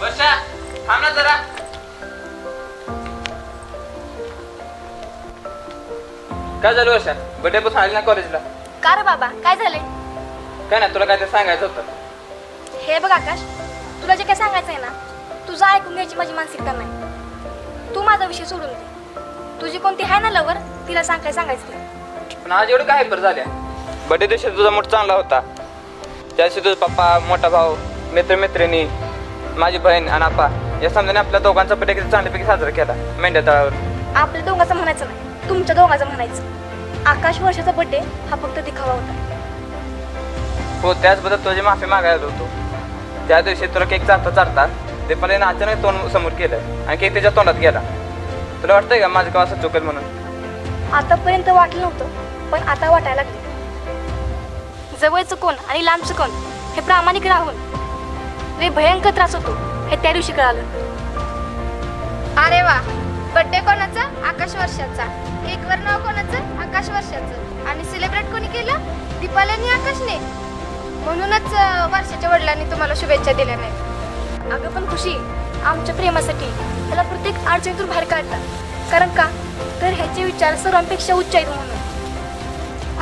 वर्षा थांब ना जरा. काय झालं वर्षा? बर्थडे पासून आली ना कॉलेजला? का रे बाबा, काय झाले? काय ना, तुला काय ते सांगायचं होतं. हे बघ आकाश, तुला जे काय सांगायचं आहे ना, तुझं ऐकून घ्यायची माझी मानसिकता नाही. तू माझा विषय सोडून दे. तुझी कोणती आहे ना लवर, तिला सांग काय सांगायचं ते. पण आज एवढं काय हायपर झाल्या? बर्थडे दिवशी तुझा मूड चांगला होता. त्या दिवशी तुझा पप्पा, मोठा भाऊ, मित्रमैत्रिणी, माझी बहीण आणि आप्पा या समजाने आपल्या दोघांचा बर्थडे किती चांगल्यापैकी साजरा केला मेंढ्या तळावर. आपल्या दोघांचं म्हणायचं नाही, तुमच्या दोघांचं म्हणायचं. आकाश वर्षाचा बर्थडे हा फक्त दिखावा होता. हो, त्याचबद्दल तुझी माफी मागायला होतो. त्या दिवशी तुला केक चालता चालता ते पण अचानक तोंड समोर केलं आणि केक त्याच्या तोंडात गेला. तुला वाटतंय का माझं का असं चुकेल म्हणून? आतापर्यंत वाटलं नव्हतं, पण आता वाटायला लागले. जवळचं कोण आणि लांबचं कोण हे प्रामाणिक राहून रे भयंकर त्रास होतो हे त्या दिवशी कळालं. अरे वा, बर्थडे कोणाचा? आकाश वर्षाचा. केकवर नाव कोणाचं? आकाश वर्षाचं. आणि सेलिब्रेट कोणी केलं? दीपाली आणि आकाशने. म्हणूनच वर्षाच्या वडिलांनी तुम्हाला शुभेच्छा दिल्या नाहीत. अगं पण खुशी, आमच्या प्रेमासाठी त्याला प्रत्येक अडचणीतून बाहेर काढतात. कारण का तर ह्याचे विचार सर्वांपेक्षा उच्च आहेत म्हणून.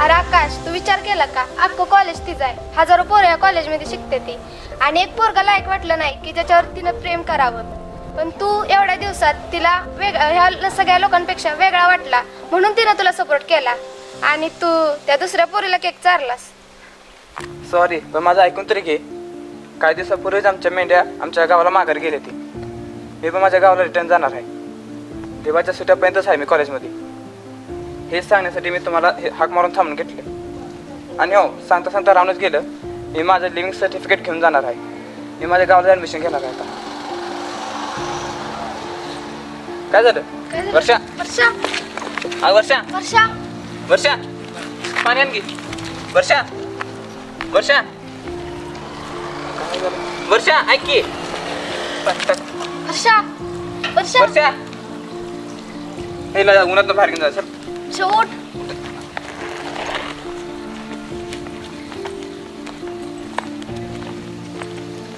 अरे आकाश, तू विचार केला का? अख्खं कॉलेज तिचं आहे. हजारो पोरं या कॉलेजमध्ये शिकते ती. आणि एक पोरगा लायक वाटलं नाही की ज्याच्यावर तिनं प्रेम करावं. पण तू एवढ्या दिवसात तिला ह्या सगळ्या लोकांपेक्षा वेगळा वाटला म्हणून तिनं तुला सपोर्ट केला. आणि तू त्या दुसऱ्या पोरीला केक चारलास. सॉरी, पण माझं ऐकून तरी घे. काही दिवसापूर्वीच आमच्या मेंढ्या आमच्या गावाला माघार गेले ती. मी पण माझ्या गावाला रिटर्न जाणार आहे. देवाच्या सुट्यापर्यंतच आहे मी कॉलेजमध्ये. हेच सांगण्यासाठी मी तुम्हाला हाक मारून थांबून घेतले. आणि हो, सांगता सांगता राहूनच गेलं, मी माझं लिव्हिंग सर्टिफिकेट घेऊन जाणार आहे. मी माझ्या गावाला ॲडमिशन घेणार आहे आता. काय झालं? वर्षा, वर्षा, हा वर्षा, वर्षा, वर्षा, पाणी आण की. वर्षा, वर्षा, वर्षा, ऐक की. वर्षा, वर्षा, वर्षा, हिला उन्हात बाहेर घेऊन जा सर. छोट.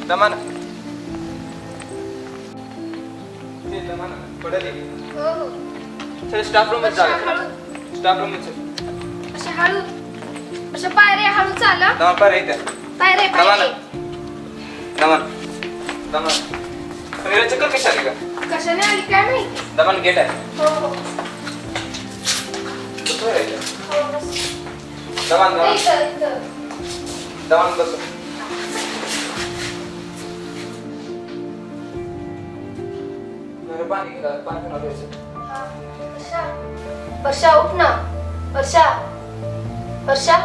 दमान पडले. हो हो. चल स्टाफ रूम मध्ये जा. स्टाफ रूम मध्ये अशा हळू, अशा पायऱ्या हळू चाला. दमान पायऱ्या इथे. पायऱ्या पायऱ्या. दमान दमान मेरा चक्कर कशा आली का? कशाने आली काय माहिती. दमान गेट आहे. हो हो. दमान दमान दमान बस. पाणी पाणी वर्षा, उठ ना. वर्षा, वर्षा,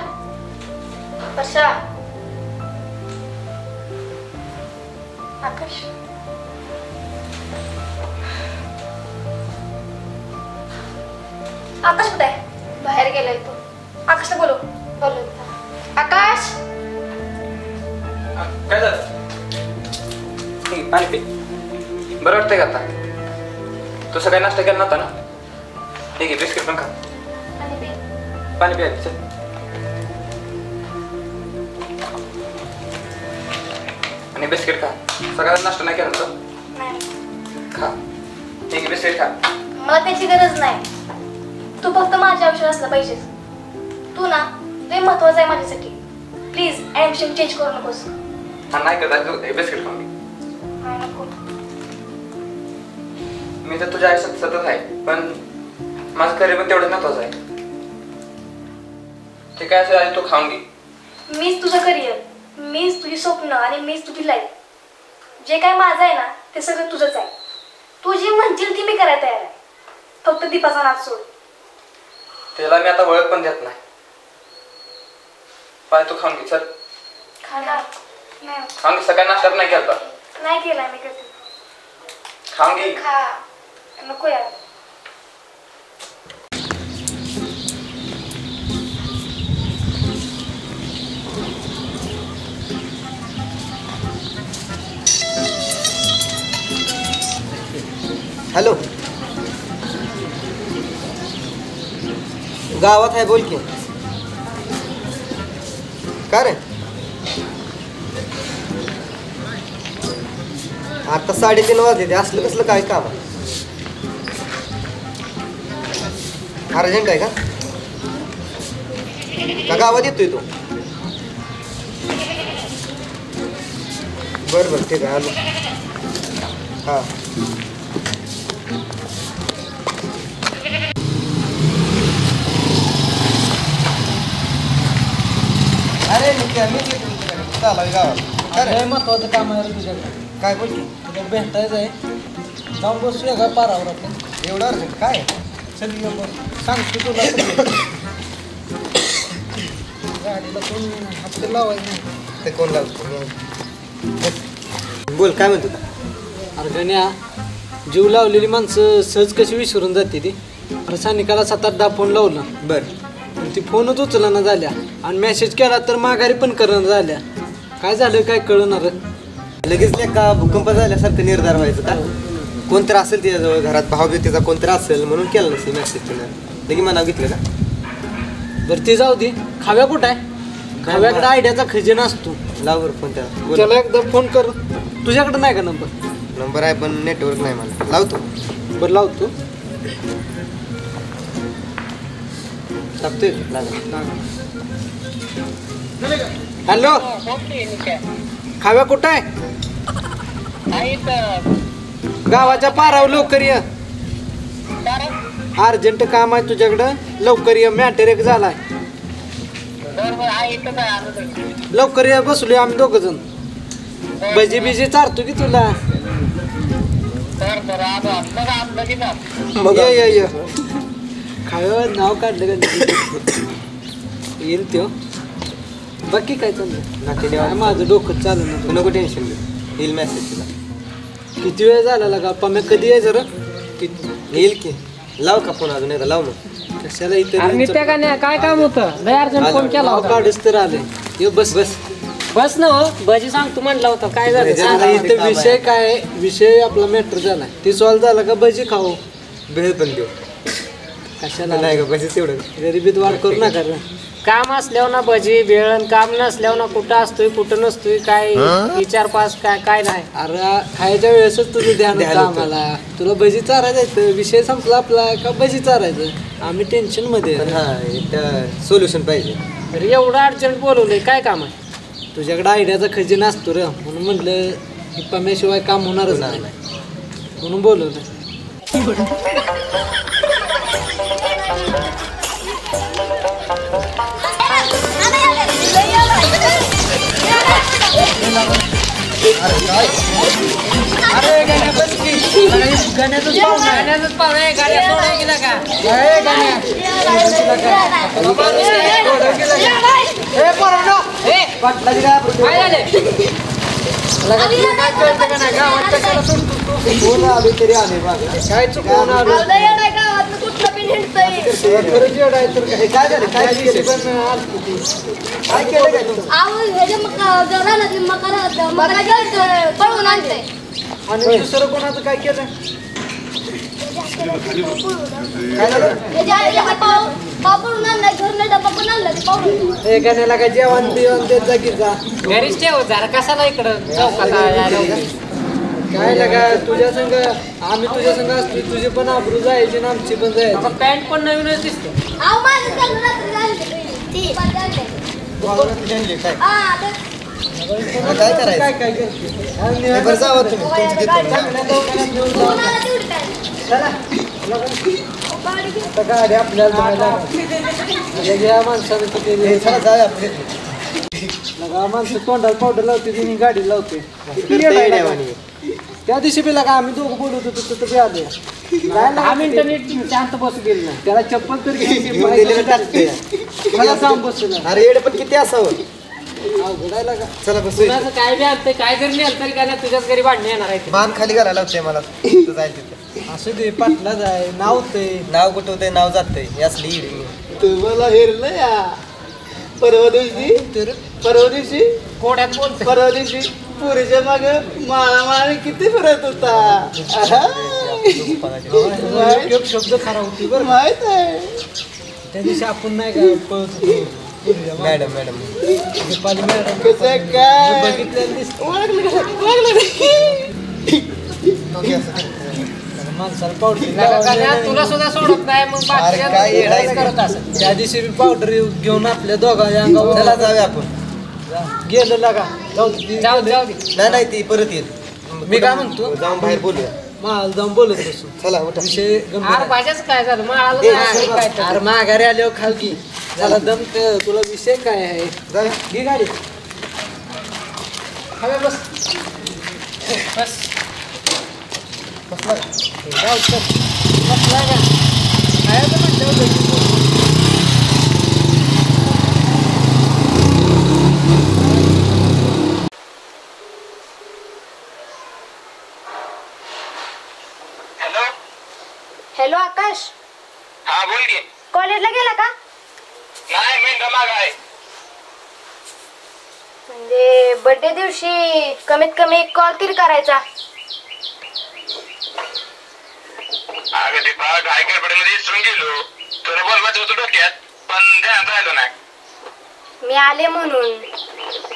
वर्षा. आकाश, आकाश कुठे आहे? बाहेर गेलाय तो. आकाशला बोलव. बोलू. आकाश, काय झालं? पाणी पी. बरं वाटतंय का आता? तू सकाळी नाश्ता केला नव्हता ना? ठीक आहे, बिस्किट पण खा. पाणी प्या. चल आणि बिस्किट खा. सकाळचा नाश्ता नाही केला नाही, खा. ठीक आहे, बिस्किट खा. मला त्याची गरज नाही. तू फक्त माझ्या आयुष्यात असला पाहिजेस. तू ना लय महत्वाचं आहे माझ्यासाठी. प्लीज ऍडमिशन चेंज करू नकोस. हा नाही करता तू बिस्किट खा. नाही नको. मी तर तुझ्या आयुष्यात सतत आहे, पण माझं करिअर पण तेवढं महत्वाचं आहे. ते काय असेल आधी तू खाऊन घे. मीच तुझं करिअर, मीच तुझी स्वप्न आणि मीच तुझी लाईफ. जे काय माझं आहे ना ते सगळं तुझंच आहे. तू जी म्हणशील ती मी करायला तयार आहे. फक्त दीपाचा नाद सोड. त्याला मी आता ओळख पण देत नाही. पाय तू खाऊन घे. चल खाणार नाही. खाऊन घे. सकाळी नाश्ता नाही केला. नाही केला मी कधी. खाऊन घे. खा. नको यार. हॅलो, गावात आहे, बोल की. का रे? आता 3:30 वाजले ते असलं कसलं काय काम आहे अर्जंट आहे का गावात येतोय तो बरं ठीक आहे आलो हां अरे मी चालू गावात काय महत्वाचं काम आहे रे तुझ्याकडे काय बोल की तुला भेटायचं आहे जाऊन बसूया का पारावर आपण एवढं अर्जंट काय चल ये बस सांगतो तुला सगळं. गाडीला कोण हप्ते लावायचं नाही. ते कोण लावतो बोल काय म्हणतो अरे गण्या जीव लावलेली माणसं सहज कशी विसरून जाते ती अरे सानिकाला 7-8 फोन लावला बरं पण ती फोनच उचलना झाल्या आणि मेसेज केला तर माघारी पण करणं झाल्या काय झालं काय कळणार लगेच नाही का भूकंप झाल्यासारखं निर्धार व्हायचं का कोणतरी असेल तिच्याजवळ घरात भावबीतीचा कोणतरी असेल म्हणून केलं नसेल मेसेज तिनं लगे मनाव घेतलं का बरं ती जाऊ दे खाव्या कुठं आहे खाव्याकडे आयडियाचा खजिना असतो लाव बरं फोन त्याला बोल. त्याला एकदा फोन कर तुझ्याकडे नाही का नंबर नंबर आहे पण नेटवर्क नाही मला लावतो बरं लावतो टाकतोय लागलं हॅलो खाव्या कुठं आहे गावाच्या पारावर लवकर ये अर्जंट काम आहे तुझ्याकडं लवकर ये मॅटर एक झालाय लवकर ये बसलोय आम्ही दोघ जण भजी बिजी चारतो की तुला ये खाव्यावर नाव काढलं का येईल त्यो बाकी काय चाललं काय माझं डोकं चालू ना तू नको टेन्शन घेऊ येईल मेसेज तुला किती वेळ झाला लागा पम्या कधी आहे जरा येईल की लाव का फोन अजून एकदा लाव मग कशाला इथे नित्या का नाही काय काम होतं लय अर्जंट फोन केला नाव होता काढूच तर आले ये बस बस बस ना हो भजी सांग तू म्हणलं होतं काय झालं भजी सांग. आता इथे विषय काय आहे? विषय आपला मॅटर झालाय ती सॉल्व झाला का भजी खाऊ भेळ पण देऊ कशाला नाही का पैसे तेवढं गरिबीत वाढ करू नका रे. काम असल्यावर ना भजी बेळण काम नसल्यावर ना कुठं असतोय कुठं नसतोय काय विचार पास काय काय नाही अरे खायच्या वेळेसच तुझं ध्यान ध्यान होतं होतं. आम्हाला तुला भजी चारायचं आहे. विषय संपला आपला का भजी चारायचं आम्ही टेन्शन मध्ये पण आहे. हा सोल्युशन पाहिजे अरे एवढं अर्जंट बोलवलंय काय काम आहे तुझ्याकडे आयडियाचा खजिना असतो रे म्हणून म्हटलं की पम्याशिवाय काम होणारच होणार नाही नाही. म्हणून बोलवलं अरे गाण्या बस की गाण्यातच पाहुणा आहे. गाड्या सोडायला गेला का ए, गाण्या. ए, पोरांनो. पाटलाची काय आपण- काय झालं लगा तुला काय कळतं का नाही? गावात कशाला सोडतो तू? कोण आले तरी आले बघ. काय चुकवून आलो खरंच एवढं आहे तर काय काय झालं काय केलं पण आलती ती. काय केलं काय तू पळून आणते आणि दुसरं कोणाचं काय केलं काय झालं पापडून आणलाय घरनं डबा पण आणला ते पावडून हे गाण्याला काय जेवण बिवण देत जा की जा घरीच ठेव जरा कशाला इकडं चौकात यायला होती. काय लागा तुझ्या संग आम्ही तुझ्या संग असतो तुझी पण आबरू जायची आणि आमची पण आता जायची पॅन्ट पण नवीनच दिसते अहो माझं चालू रात्री आणते ती आणते काय हा तर काय करायचं काय काय करते हे बरं जावं तुम्ही तुमचं देतो ना. कोणाला तेवढी काय चला गाडी घेऊन आता गाडी आपल्याला धुवायला लागली. या माणसानं किती हे चला जाऊया आपण येतो. लगा माणसं तोंडाला पावडर लावते तिने गाडी लावते किती करता येडा येईल आहे लागा. आणि. त्या दिवशी बी लागा आम्ही दोघं बोलत होतो तिथं बी आले काय 10 मिनिटं नीट शांत बसू गेली नाही त्याला चप्पल तर घेऊन दिलेलं टाकते. मला जाऊन बसलं अरे येडं पण किती असावं अवघडायला का चला बसू कुणाचं काय बी आणतंय काय जरी नेलं तरी काय नाही, तुझ्याच घरी भांडणे येणार आहे मान खाली घालायला लावते मला तिथं जाईल तिथं असू दे पाटला जाय नाव ते नाव कुठं होतंय नाव जातंय हे असली इडी. तुम्हाला हेरलं या परवा दिवशी कोड्यात बोलतोय परवा दिवशी पुरीच्या माग माळामाळ किती फिरत होता एक शब्द खरा होती बरं माहित आहे त्या दिवशी आपण नाही का पळत होतो पुरीच्या मागं. मॅडम मॅडम दीपाली मॅडम कसं काय बघितलं दिसत माणसाला पावडर तुला सुद्धा सोडत नाही मग अरे काय बाकी येडायचं. करत असत. त्या दिवशी मी पावडर घेऊन आपल्या दोघांच्या अंगावर चला जाऊया आपण. गेलं लागा जाऊ दे. जाऊ दे नाही ती परत येत. मी काय म्हणतो? जाऊन बाहेर बोलूया. माल जाऊन बोलत बसू. चला उठा. विषय गंभीर अरे आहे. भाज्याच काय झालं माळाला ए, नाही काय तर. अरे माघारी आल्यावर खाल की त्याला दम तुला विषय काय आहे जाऊया. घे गाडी हवे बस बस बसला का? जाऊ चल बसला का खायचं म्हटल्यावर लगेच बोल. हॅलो. हॅलो आकाश हा बोल की. कॉलेजला गेला का नाही मेंढा माग आहे. म्हणजे बर्थडे दिवशी कमीत कमी एक कॉल तरी करायचा. अगं ते बाळ काय गडबडीमध्ये विसरून गेलो. तुला बोलवायचं होतं डोक्यात पण ध्यानात राहिलो नाही. मी आले म्हणून,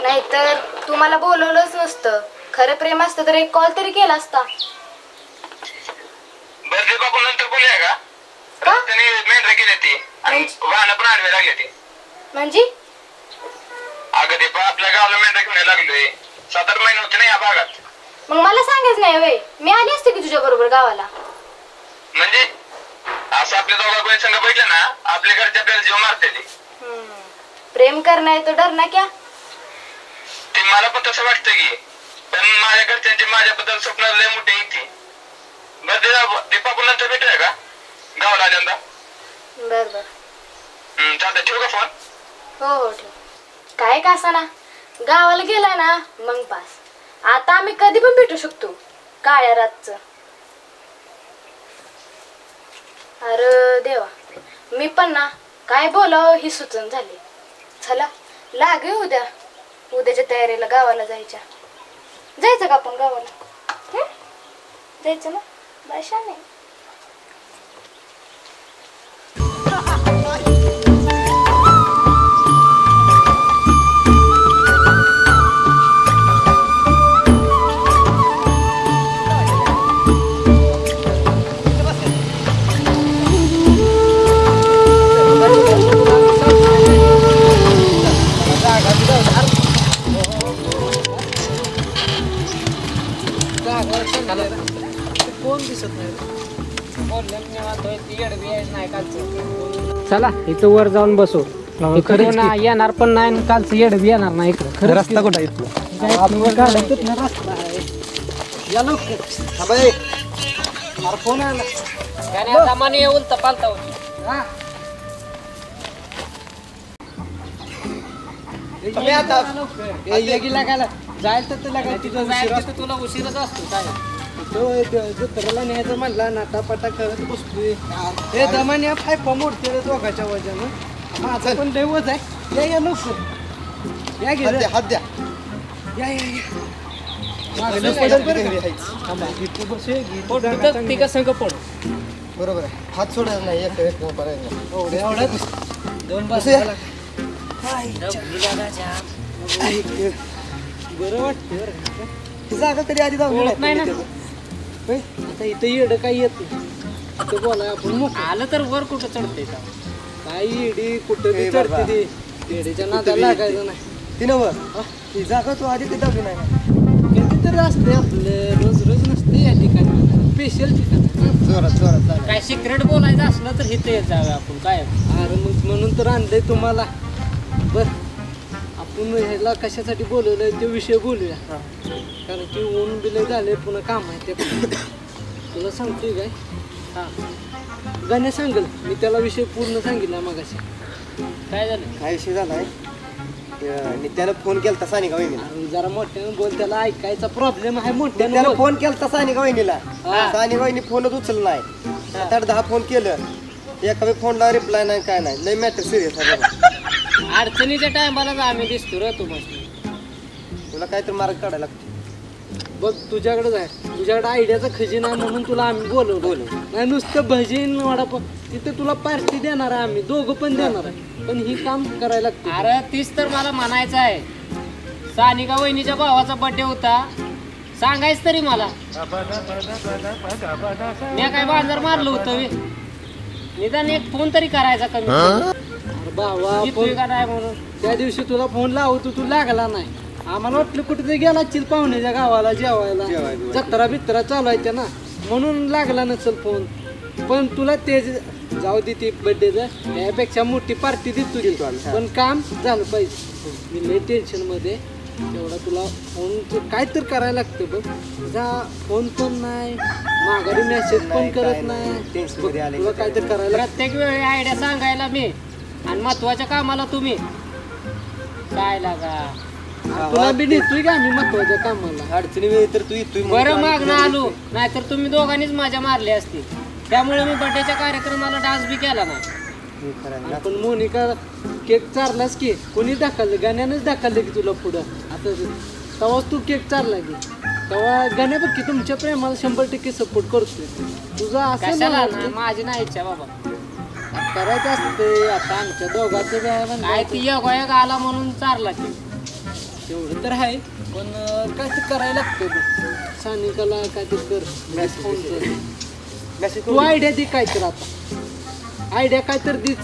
नाहीतर तू मला बोलवलंच नसतं. खरं प्रेम असतं तर एक कॉल तरी केला असता. बरं ते बापू नंतर बोलूया का? रस्त्याने मेंढरा गेले ते आणि वाहनं पण आडवे लागले ते. म्हणजे अगं ते बा आपल्या गावाला मेंढरा घेऊन लागलोय. 7-8 महिने होते ना या भागात. मग मला सांगायच नाही वय, मी आली असते की तुझ्या बरोबर गावाला. म्हणजे असं आपल्या दोघा संघ बैठलं ना आपल्या घरचे आपल्याला जीव मारते ते. प्रेम करना है तो डरना क्या. ते मला पण तसं वाटतं की पण माझ्या घरच्यांची माझ्याबद्दल स्वप्न लय मोठे येते. बरं ते बापू नंतर भेटूया का गावाला आल्यानंतर? बर बर. चालतं ठेवू का फोन? हो हो ठेव. काय का असा ना गावाला गेलाय ना मग पास. आता आम्ही कधी पण भेटू शकतो काळ्या रातचं. अरे देवा, मी पण ना काय बोलावं ही सुचन झाली. चला लागे उद्याच्या तयारीला गावाला जायचं का आपण गावाला. जायचं ना भाषा नाही. कोण दिसत नाही. चला इथं वर जाऊन बसू. इकडे ना येणार पण नाही आणि कालचं येड बी येणार नाही इकडं. रस्ता कुठं आहे इथला? रस्ता आहे या लवकर. थांबा ए. अरे फोन आला. दमाने येऊन तपालता तुम्ही आता लागायला जायला तर तुला काय तिथं जायचं तुला उशीरच असतो काय. जत्रेला न्यायचं म्हणला नाटापाटा करत बसतोय. हे दमाने फायफा मोडते रे दोघाच्या वजानं. माझं पण दैवच आहे. या लवकर या हात द्या, हात द्या. तिघ संघ पड. बरोबर आहे. हात सोडायचा नाही. एक करायचं नाही. एवढ्यात दोन बस बसूया. बरं वाटतं. ही जागा कधी आधी जाऊ नाही ना. आता इथं येडं काही येत नाही. बोला आपण मोकळं. आलं तर वर कुठं चढते काय येडी कुठं बी ए चढते बाबा. ती. येडीच्या नादाला लागायचं नाही. ती नव ही जागा तू आधी कधी दाखवी नाही. कधीतरी असते आपलं, रोज रोज नसते या ठिकाणी. स्पेशल ठिकाण. जोरात जोरात चालेल. काय सिक्रेट बोलायचं असलं तर इथे येत जावे आपण काय. अरे मग म्हणून तर आणलंय तुम्हाला. बर आपण ह्याला कशासाठी बोलवलंय ते विषय बोलूया. कारण की ऊन बिले झाले पुन्हा काम आहे ते पण. तुला सांगतोय काय. हां गाण्या सांगल मी त्याला विषय पूर्ण सांगितला मगाशी. काय झालं. काय विषय झालाय त्यानं फोन केलता सानिका वहिनीला. अरे जरा मोठ्यानं बोल, त्याला ऐकायचा प्रॉब्लेम आहे. मोठ्यानं त्यानं बोल. फोन केलता सानिका वहिनीला. हा. सानिका वहिनी फोनच उचलला नाही. 7-10 फोन केलं. एका फोनला रिप्लाय नाही काय नाही. लय मॅटर सिरियस आहे बाबा. अडचणीच्या टायमालाच आम्ही दिसतो रे तू मस्त. तुला काहीतरी मार्ग काढायला लागतो. बघ तुझ्याकडेच आहे. तुझ्याकडे आयडियाचा खजिना आहे म्हणून तुला आम्ही बोलवलं. नाही नुसतं भजीन वडापाव तिथे तुला पार्टी देणार आहे आम्ही. दोघं पण देणार आहे. पण ही काम करायला लागतं. अरे तीच तर मला म्हणायचं आहे. सानिका वहिनीच्या भावाचा बर्थडे होता. सांगायच तरी मला मी काय बाजार मारलं होतं बे. निदान एक फोन तरी करायचा कमी अरे बाबा येतोय का नाही म्हणून. त्या दिवशी तुला फोन लावतो तू लागला नाही. आम्हाला वाटलं कुठे गेला चिल पाहुण्याच्या गावाला जेवायला जत्रा बित्रा चालवायच्या ना म्हणून लागला नसेल फोन. पण तुला ते जाऊ दे ती बर्थडेचं त्यापेक्षा मोठी पार्टी देतो पण काम झालं पाहिजे. मी लय टेन्शन मध्ये तेवढा तुला फोन काय तर करायला लागतं बघ. तुझा फोन पण नाही माघारी मेसेज पण करत नाही. तुला काय तर करायला प्रत्येक वेळी आयडिया सांगायला मी आणि महत्वाच्या कामाला तुम्ही काय लागा. तुला बी नेतोय का आम्ही महत्वाच्या कामाला. अडचणी वेळी तर तू येतोय बरं मागणं आलो नाहीतर तुम्ही दोघांनीच मजा मारली असती. त्यामुळे मी बर्थडेच्या कार्यक्रमाला डान्स बी केला नाही. आपण मोनिका केक चारलास की कोणी ढकललं गाण्यानंच ढकललं की तुला पुढं. आता तेव्हाच तू केक चारला की तेव्हा गाण्या बघ की तुमच्या प्रेमाला 100% सपोर्ट करतोय. तुझा असं कशाला नाही ना, माझी नाही इच्छा बाबा. करायचं असते. आता आमच्या दोघांचं बी आहे म्हणलं. काय ती योगायोग आला म्हणून चारला की तेवढं तर आहे पण काय ते करायला लागतं बघ. सानिकाला काय ते कर फोन. तू आयडिया दे काय तर. आता आयडिया काय तर दीच.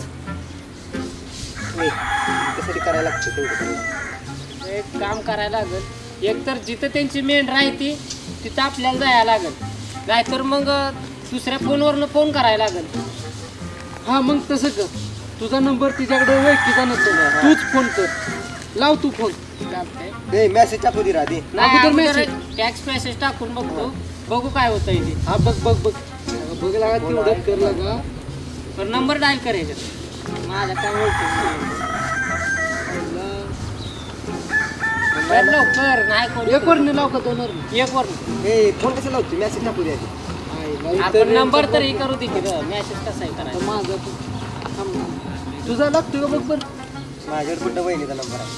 त्यासाठी करायला लागतं तेवढं. एक काम करायला लागेल. एक तर जिथं त्यांची मेंढ राहते तिथं आपल्याला जायला लागेल. नाहीतर मग दुसऱ्या फोनवरनं फोन करायला लागेल. हा मग तसं कर. तुझा नंबर तिच्याकडे ओळखीचा नसेल तूच फोन कर. लाव तू फोन. चालतंय. मेसेज टाकू दे राधी. नाही टॅक्स मेसेज टाकून बघतो बघू काय होतं इथे. हा बघ बघ बघ बघ लागा तेवढं कर लागा. पण नंबर डायल करायचा माझ्या काय ओळखी लवकर नाही कोण. एक वरने लाव का 2 वर. एक वर फोन कसं लावतो मेसेज टाकू दे. आपण नंबर तरी करू दे की मेसेज कसा आहे करायचा. माझा थांब. तुझा लागतोय का बघ बरं. माझ्याकडे कुठं वहिनीचा नंबर आहे.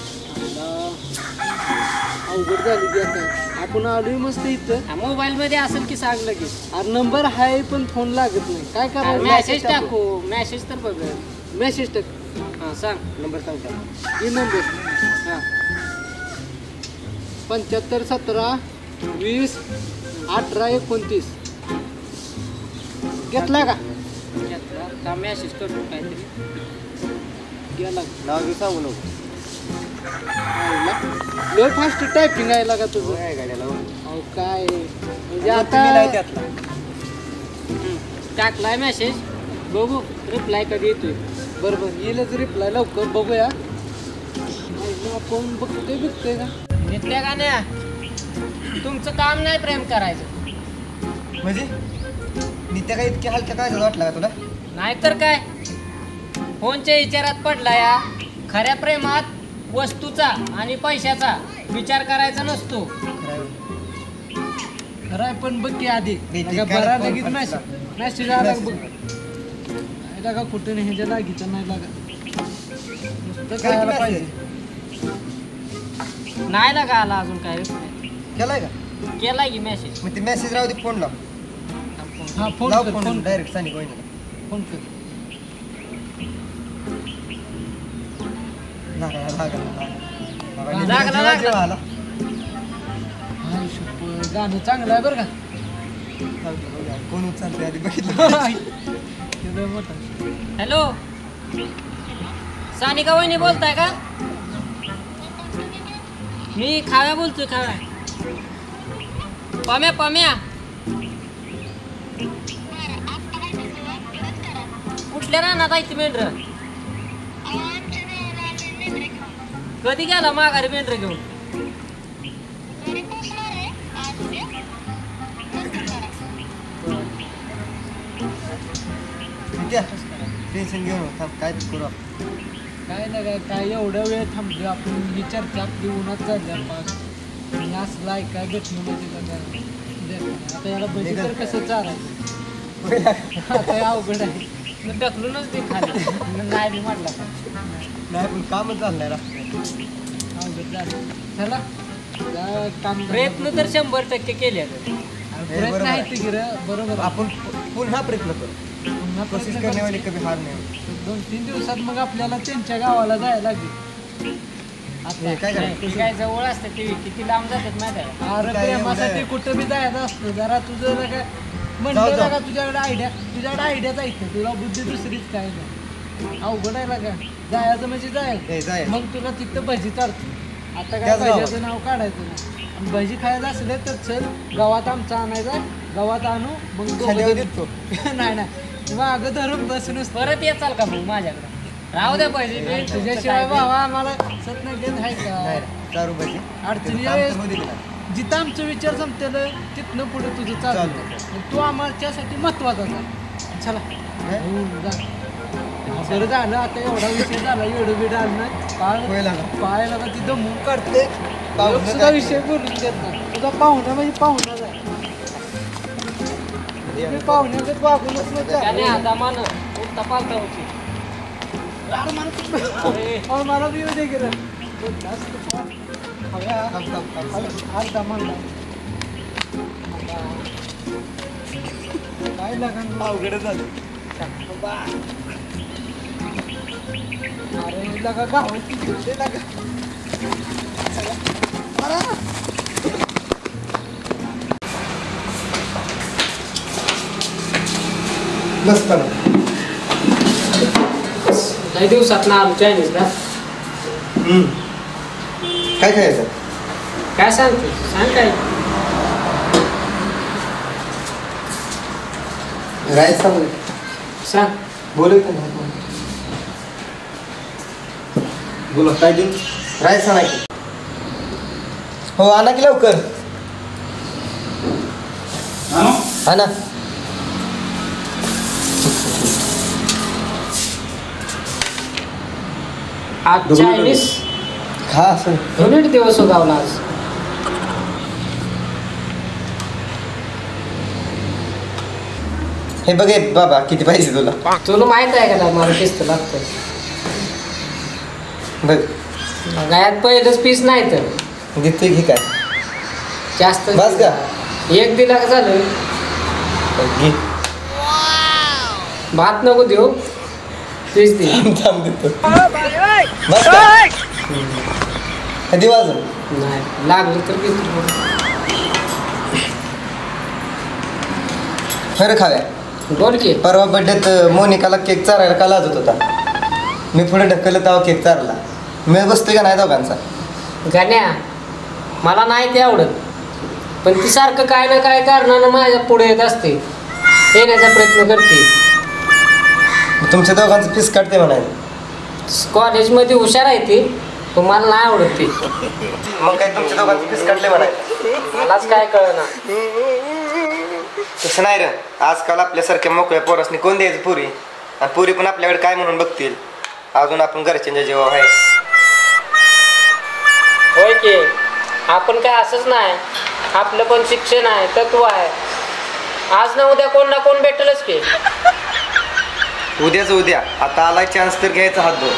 अवघड झाली की आता. आपण आलोय मस्त इथं. मोबाईल मध्ये असेल की सांग लगेच. अरे नंबर आहे पण फोन लागत नाही. काय करायचं. मेसेज टाकू. मेसेज तर बघ. मेसेज टाक. हा सांग नंबर सांगता. ही नंबर हा 75 17 20 18 29. घेतला का. का मेसेज करतो काहीतरी. गेला नाव बी सांगू नको. लय फास्ट टायपिंग आहे लागा तुझं. काय गाड्याला अहो काय म्हणजे आता मी नाही आता त्यातला. टाकलाय मेसेज बघू रिप्लाय कधी येतोय. बरोबर येईलच रिप्लाय लवकर बघूया. आपण बघतोय का. घेतल्या का नाही. तुमचं काम नाही प्रेम करायचं. म्हणजे नित्या काय इतक्या हलक्या काय वाटला का तुला. नाहीतर काय फोनच्या विचारात पडला या. खऱ्या प्रेमात वस्तूचा आणि पैशाचा विचार करायचा नसतो. खरं पण बघ की आधी काय बरा फोन लगेच पण मेसेज आला बघ. लागा कुठं नाही ह्याच्या लागीचं नाही लागा. नुसतं करायला पाहिजे. नाही लागा आला अजून काय reply. केलाय का. केलाय की मेसेज. मग ते मेसेज राहू दे. फोन लाव. हा फोन लाव कर फोन फोन डायरेक्ट सानिक वहिनीला. फोन कर. लागला. हाय शप्पथ, गाणं चांगलं आहे बरं का. कोण उचलते आधी बघितलं. एवढं मोठं. हॅलो सानिका वहिनी बोलताय का. मी खाव्या बोलतोय. खाव्या पम्या कुठल्या रानात आहे ती मेंढर. कधी गेला माघारी मेंढर घेऊन. टेन्शन घेऊन थांब. काय करू आपण. काय नाही काय एवढा वेळ थांबलो आपण. विचार चाप उन्हात झाल्या पाच असला काय भेटणं म्हणजे आता याला बजेट तर कसं चालायचं. आता हे अवघड आहे. मी ढकलूनच ते खाली नाही मी म्हटलं. नाही पण कामच चाललंय ना. अवघड झालं. चला काम प्रयत्न तर 100% केले. प्रयत्न आहे ते गिरं बरोबर. आपण पुन्हा प्रयत्न करू. पुन्हा कोशिश प्रयत्न करण्यावाली कधी हार नाही. 2-3 दिवसात मग आपल्याला त्यांच्या गावाला जायला लागेल. आता काय ती काय जवळ असते ती किती लांब जातात माहिती आहे का? अरे काय प्रेमासाठी एवढं? कुठं बी जायचं असतं जरा तुझं काय जाऊ, म्हणलं जाऊ. का तुझ्याकडे आयडियाच ऐकतं तुला बुद्धी दुसरीच काय नाही अवघड आहे का जायचं म्हणजे ए, जायचं जायचं. मग तुला तिथं भजी चालतो आता काय त्याच गावात. भजीचं नाव काढायचं नाही आणि भजी खायला असले तर चल गावात आमचा आणायचा गावात आणू मग दोघं खाल्यावर जण- देतो. नाही नाही मागं धरून बसूनच परत येचाल का भाऊ माझ्याकडे राहू द्या पाहिजे तुझ्याशिवाय भावा आम्हाला सत्य घेत आहे का नाही दारू पाहिजे अडचणीच्या वेळेस जिथं आमचं विचार संपतेल तिथनं पुढे तुझं चालतं तू आमच्यासाठी महत्वाचा चला हो, जा. बरं झालं आता एवढा विषय झाला एवढं बी आलं नाही होय लागा. पाहायला का तिथं मूग काढते पाहुणं सुद्धा काय? विषय बोलून देत नाही तुझा पाहुणा म्हणजे पाहुणाच आहे मी पाहुण्यागत वागूनच नाही त्याने चालत. आता मान उठता पालता होती अरे मला बी येऊ दे की रे. जास्त पाह. अर्धा म्हणला काय लागण अवघड झालं. अरे लगा गावाची गोष्ट लागा मस्त ना. काही दिवसात ना आलो चायनीजला काय खायचं काय सांगते सांग काय राईस सांग सांग बोलू का बोला काय देऊ राईस आणा की हो आणा की लवकर आणा आज चायनीज खा असं युनिट दिवस उगावला आज हे बघ हे बाबा किती पाहिजे तुला तुला माहित आहे का मला किस्त लागतं बघ गायात पहिलंच पीस नाही तर देतोय घे काय जास्त बस का? एक दिला का झालं घे भात नको देऊ पीस दे थांब देतो बस का कधी वाजून नाही लागलं तर घेतो खरं खाव्या बोल की परवा बड्डेत मोनिकाला केक चारायला का लाजत होता मी पुढे ढकललं तेव्हा केक चारला मी बसतोय का नाही दोघांचा गाण्या मला नाही ते आवडत पण ती सारखं काय ना काय कारणानं माझ्या पुढे येत असते येण्याचा प्रयत्न करते तुमच्या दोघांचं फीस काढते म्हणाले कॉलेजमध्ये हुशार आहे ती पण मला नाही आवडत ती मग काय तुमच्या दोघांचं फीस काढले म्हणाले मलाच काय कळना तसं नाही रे आजकाल आपल्यासारख्या मोकळ्या पोरासनी कोण द्यायचं पुरी आणि पुरी पण आपल्याकडे काय म्हणून बघतील अजून आपण घरच्यांच्या जेव्हा आहे होय की आपण काय असंच नाही आपलं पण शिक्षण आहे तत्व आहे आज ना उद्या कोण ना कोण भेटेलच की उद्याच उद्या आता आला चान्स तर घ्यायचा हात धुवून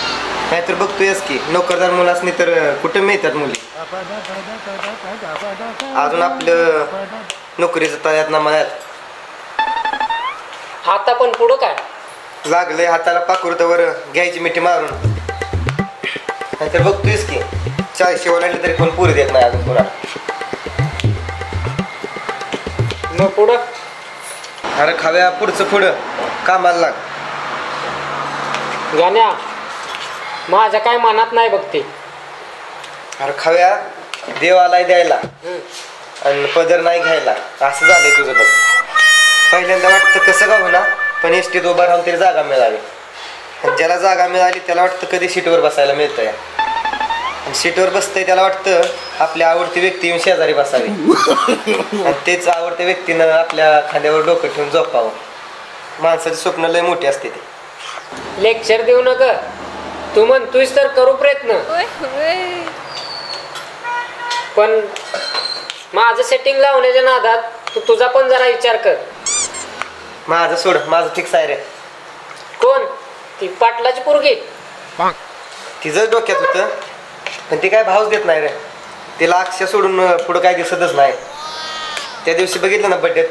नाहीतर बघतोयस की नोकरदार मुलासनी तर कुठं मिळतात मुली अजून आपलं नोकरीचं तयात ना मळ्यात आता पण पुढं काय लागलंय हाताला पाकुरतावर घ्यायची मिठी मारून नाहीतर बघतोयस की 40 ओलांडले तरी कोण पुरी देत नाही अजून पुरा मग पुढं अरे खाव्या पुढचं पुढं कामाला लाग गाण्या माझ्या काय मनात नाही बघते अरे खाव्या देव आलाय द्यायला आणि पदर नाही घ्यायला असं झालंय तुझं बघ पहिल्यांदा वाटतं कसं का होईना पण एसटीत उभा राहून तरी जागा मिळावी आणि ज्याला जागा मिळाली त्याला वाटतं कधी सीटवर बसायला मिळतंय आणि सीटवर बसतंय त्याला वाटतं आपली आवडती व्यक्ती येऊन शेजारी बसावी आणि तेच आवडत्या व्यक्तीनं आपल्या खांद्यावर डोकं ठेवून झोपावं माणसाची स्वप्न लय मोठी असते ते लेक्चर देऊ नका तू म्हणतोयस तर करू प्रयत्न पण माझं सेटिंग लावण्याच्या नादात तू तुझा पण जरा विचार कर माझं सोड माझं फिक्स आहे रे कोण ती पाटलाची पोरगी तिचंच डोक्यात होतं पण ती काय भावच देत नाही रे तिला अक्षय सोडून पुढं काय दिसतच नाही त्या दिवशी बघितलं ना बड्डेत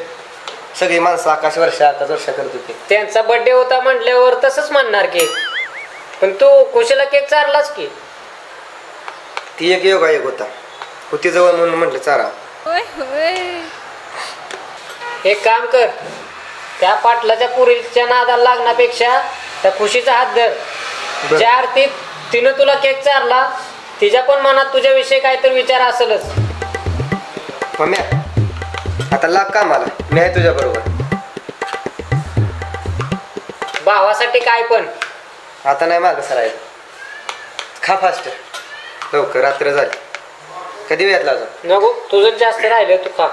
सगळी माणसं आकाश वर्षा करत होती त्यांचा बर्थडे होता म्हटल्यावर तसंच म्हणणार केक पण तू खुशीला केक चारलाच की ती एक योगायोग होता. होती जवळ म्हणून म्हटलं चारा. एक काम कर, त्या पाटलाच्या पुरीच्या नादाला लागण्यापेक्षा त्या खुशीचा हात धर. बरं. ज्या अर्थी तिनं तुला केक चारला, तिच्या पण मनात तुझ्याविषयी काहीतरी विचार असेलच. पम्या आता लाग कामाला, मी आहे तुझ्या बरोबर. भावासाठी काय पण. आता नाही मागं सरायला. खा फास्ट लवकर, रात्र झाली. कधी वेळात अजून नको, तुझं जास्त राहिलं, तू खा.